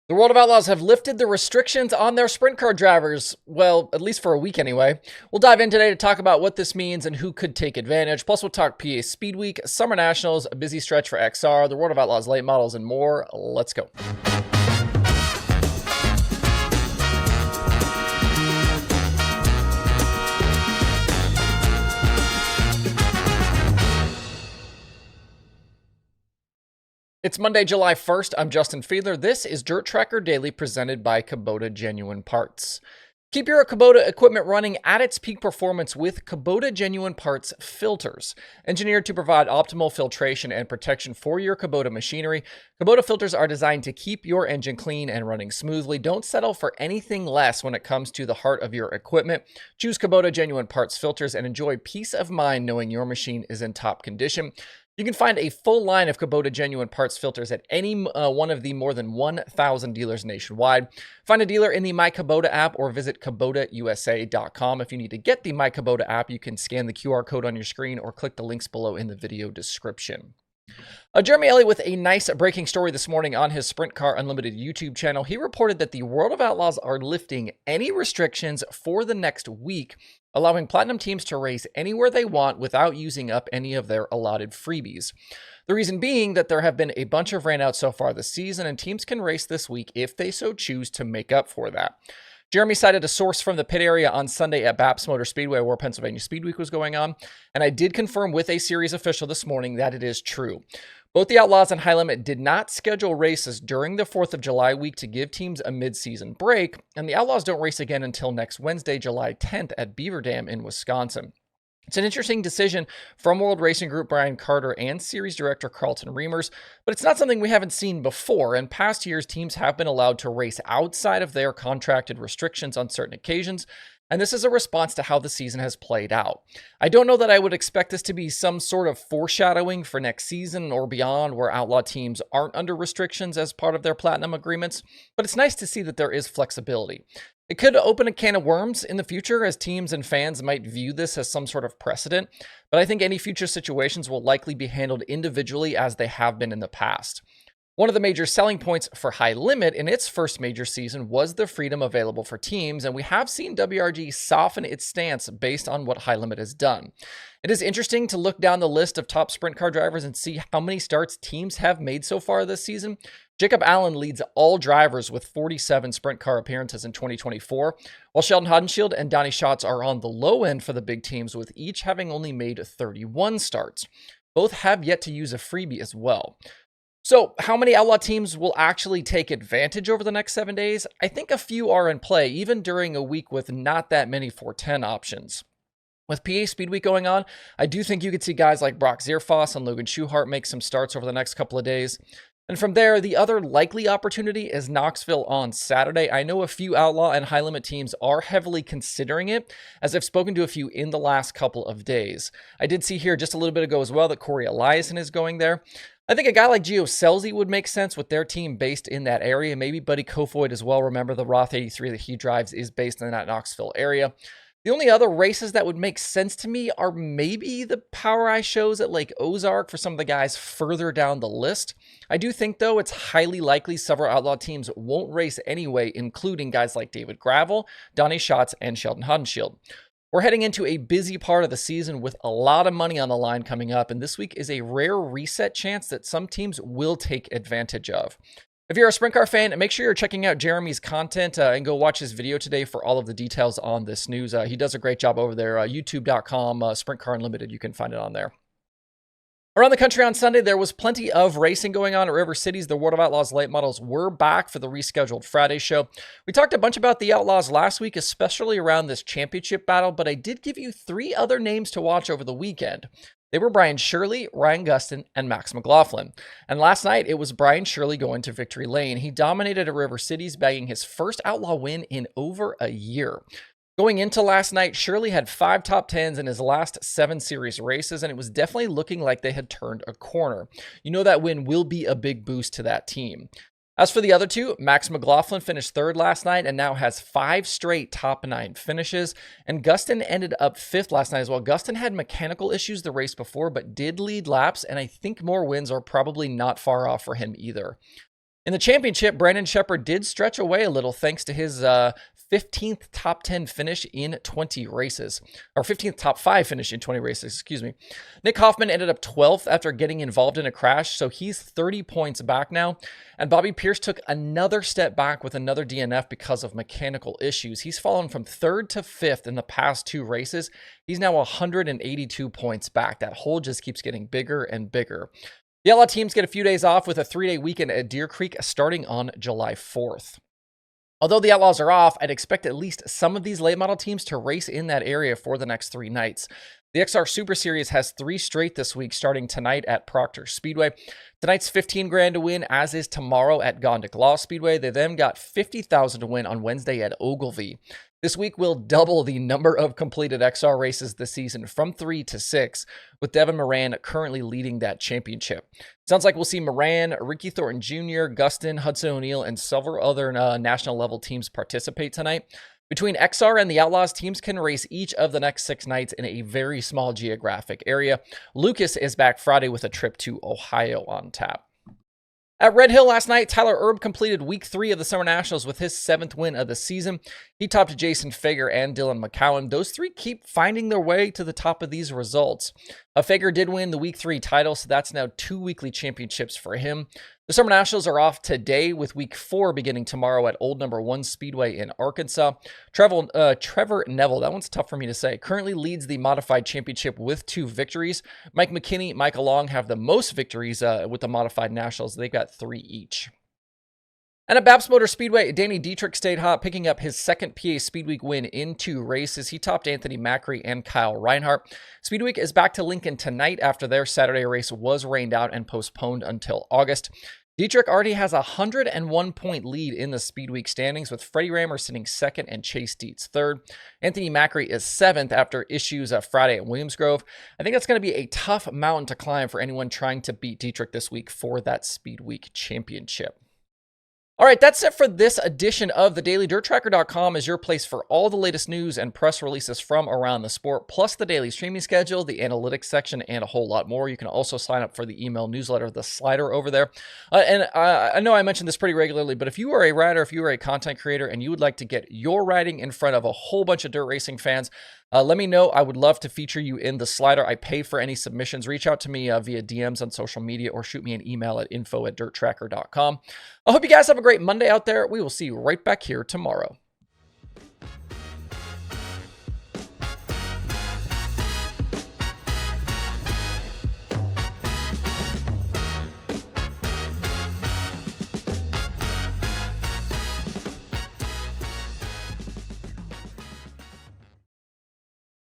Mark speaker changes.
Speaker 1: The World of Outlaws have lifted the restrictions on their sprint car drivers. Well, at least for a week anyway. We'll dive in today to talk about what this means and who could take advantage. Plus, we'll talk PA Speedweek, Summer Nationals, a busy stretch for XR, the World of Outlaws late models, and more. Let's go. It's Monday, July 1st. I'm Justin Fiedler. This is DIRTRACKR Daily presented by Kubota Genuine Parts. Keep your Kubota equipment running at its peak performance with Kubota Genuine Parts filters. Engineered to provide optimal filtration and protection for your Kubota machinery, Kubota filters are designed to keep your engine clean and running smoothly. Don't settle for anything less when it comes to the heart of your equipment. Choose Kubota Genuine Parts filters and enjoy peace of mind knowing your machine is in top condition. You can find a full line of Kubota Genuine Parts filters at any one of the more than 1,000 dealers nationwide. Find a dealer in the My Kubota app or visit KubotaUSA.com. If you need to get the My Kubota app, you can scan the QR code on your screen or click the links below in the video description. Jeremy Elliott with a nice breaking story this morning on his Sprint Car Unlimited YouTube channel. He reported that the World of Outlaws are lifting any restrictions for the next week, allowing Platinum teams to race anywhere they want without using up any of their allotted freebies. The reason being that there have been a bunch of rainouts so far this season, and teams can race this week if they so choose to make up for that. Jeremy cited a source from the pit area on Sunday at Baps Motor Speedway where Pennsylvania Speedweek was going on, and I did confirm with a series official this morning that it is true. Both the Outlaws and High Limit did not schedule races during the 4th of July week to give teams a mid-season break, and the Outlaws don't race again until next Wednesday, July 10th at Beaver Dam in Wisconsin. It's an interesting decision from World Racing Group Brian Carter and Series Director Carlton Reimers, but it's not something we haven't seen before. In past years, teams have been allowed to race outside of their contracted restrictions on certain occasions, and this is a response to how the season has played out. I don't know that I would expect this to be some sort of foreshadowing for next season or beyond where outlaw teams aren't under restrictions as part of their platinum agreements, but it's nice to see that there is flexibility. It could open a can of worms in the future as teams and fans might view this as some sort of precedent, but I think any future situations will likely be handled individually as they have been in the past. One of the major selling points for High Limit in its first major season was the freedom available for teams, and we have seen WRG soften its stance based on what High Limit has done. It is interesting to look down the list of top sprint car drivers and see how many starts teams have made so far this season. Jacob Allen leads all drivers with 47 sprint car appearances in 2024, while Sheldon Haudenschild and Donnie Schatz are on the low end for the big teams, with each having only made 31 starts. Both have yet to use a freebie as well. So, how many outlaw teams will actually take advantage over the next 7 days? I think a few are in play, even during a week with not that many 410 options. With PA Speedweek going on, I do think you could see guys like Brock Zierfoss and Logan Schuchart make some starts over the next couple of days. And from there, the other likely opportunity is Knoxville on Saturday. I know a few outlaw and high limit teams are heavily considering it, as I've spoken to a few in the last couple of days. I did see here just a little bit ago as well that Corey Eliason is going there. I think a guy like Gio Scelzi would make sense with their team based in that area. Maybe Buddy Kofoid as well. Remember, the Roth 83 that he drives is based in that Knoxville area. The only other races that would make sense to me are maybe the Power Eye shows at Lake Ozark for some of the guys further down the list. I do think, though, it's highly likely several outlaw teams won't race anyway, including guys like David Gravel, Donnie Schatz, and Sheldon Haudenschild. We're heading into a busy part of the season with a lot of money on the line coming up, and this week is a rare reset chance that some teams will take advantage of. If you're a sprint car fan, make sure you're checking out Jeremy's content and go watch his video today for all of the details on this news. He does a great job over there, youtube.com, Sprint Car Unlimited. You can find it on there. Around the country on Sunday, there was plenty of racing going on at River Cities. The World of Outlaws late models were back for the rescheduled Friday show. We talked a bunch about the Outlaws last week, especially around this championship battle, but I did give you 3 other names to watch over the weekend. They were Brian Shirley, Ryan Gustin, and Max McLaughlin. And last night, it was Brian Shirley going to victory lane. He dominated at River Cities, bagging his first Outlaw win in over a year. Going into last night, Shirley had 5 top 10s in his last 7 series races, and it was definitely looking like they had turned a corner. You know that win will be a big boost to that team. As for the other two, Max McLaughlin finished 3rd last night and now has 5 straight top 9 finishes, and Gustin ended up 5th last night as well. Gustin had mechanical issues the race before, but did lead laps, and I think more wins are probably not far off for him either. In the championship, Brandon Shepard did stretch away a little thanks to his 15th top 10 finish in 20 races, or 15th top 5 finish in 20 races, excuse me. Nick Hoffman ended up 12th after getting involved in a crash, so he's 30 points back now. And Bobby Pierce took another step back with another DNF because of mechanical issues. He's fallen from 3rd to 5th in the past 2 races. He's now 182 points back. That hole just keeps getting bigger and bigger. The Outlaw teams get a few days off with a 3-day weekend at Deer Creek starting on July 4th. Although the Outlaws are off, I'd expect at least some of these late model teams to race in that area for the next 3 nights. The XR Super Series has 3 straight this week, starting tonight at Proctor Speedway. Tonight's $15,000 to win, as is tomorrow at Gondik Law Speedway. They then got $50,000 to win on Wednesday at Ogilvie. This week will double the number of completed XR races this season from 3 to 6, with Devin Moran currently leading that championship. Sounds like we'll see Moran, Ricky Thornton Jr., Gustin, Hudson O'Neill, and several other national level teams participate tonight. Between XR and the Outlaws, teams can race each of the next 6 nights in a very small geographic area. Lucas is back Friday with a trip to Ohio on tap. At Red Hill last night, Tyler Erb completed week 3 of the Summer Nationals with his 7th win of the season. He topped Jason Fager and Dylan McCowan. Those 3 keep finding their way to the top of these results. Fager did win the week 3 title, so that's now 2 weekly championships for him. The Summer Nationals are off today with week 4 beginning tomorrow at Old Number 1 Speedway in Arkansas. Trevor Neville, that one's tough for me to say, currently leads the modified championship with 2 victories. Mike McKinney, Michael Long have the most victories with the modified nationals. They've got 3 each. And at Babs Motor Speedway, Danny Dietrich stayed hot, picking up his 2nd PA Speedweek win in 2 races. He topped Anthony Macri and Kyle Reinhart. Speedweek is back to Lincoln tonight after their Saturday race was rained out and postponed until August. Dietrich already has a 101-point lead in the Speedweek standings, with Freddie Rammer sitting 2nd and Chase Dietz 3rd. Anthony Macri is 7th after issues Friday at Williams Grove. I think that's going to be a tough mountain to climb for anyone trying to beat Dietrich this week for that Speedweek championship. All right, that's it for this edition of the Daily. DIRTRACKR.com is your place for all the latest news and press releases from around the sport, plus the daily streaming schedule, the analytics section, and a whole lot more. You can also sign up for the email newsletter, the slider over there. I know I mention this pretty regularly, but if you are a rider, if you are a content creator, and you would like to get your riding in front of a whole bunch of dirt racing fans, let me know. I would love to feature you in the slider. I pay for any submissions. Reach out to me via DMs on social media or shoot me an email at info@dirtracker.com. I hope you guys have a great Monday out there. We will see you right back here tomorrow.